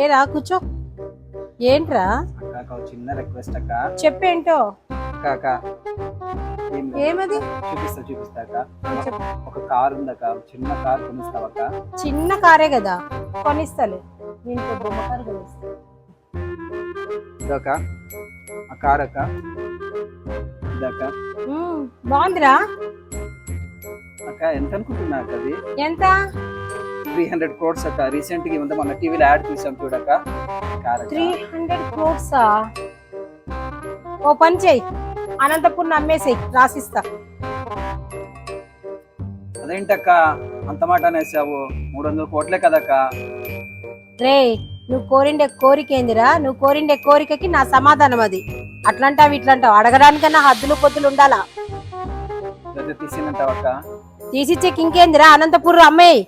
ఏరా కూర్చో. ఏంట్రా? అక్క ఒక చిన్న రిక్వెస్ట్ అక్క. చెప్పేంటో. అక్క ఏమది? చూపిస్తా అక్క. ఒక కార్ ఉందక్క, చిన్న కార్ కొనిస్తావక్క? చిన్న కారే కదా, కొనిస్తాలే. నేను బొమ్మ కారు కొనిస్తా. ఇదక్క ఆ కార్ అక్క. ఇదక్క. బాగుందిరా అక్క ఎంత అనుకుంటున్నా అక్క అది? ఎంత? 300 crores అక్క. రీసెంట్ గా మన టీవీలో యాడ్ చూసాం చూడక్క. 300 crores? ఓ పని చెయ్యి, అనంతపూర్ నమ్మేసేయి, రాసిస్తా. అదేంటక్క అంత మాట అనేసావు? 300 కోట్లే కదక్క. రే, నువ్వు కోరిండే కోరిక ఏందిరా? నువ్వు కోరిండే కోరికకి నా సమాధానం అది. అట్లంటావు ఇట్లంటావు, అడగడానికన్నా హద్దులు పొద్దులు ఉండాలా. తీసినంటావక్క? తీసిచ్చేకి ఇంకేందిరా, అనంతపూర్ అమ్మేయి.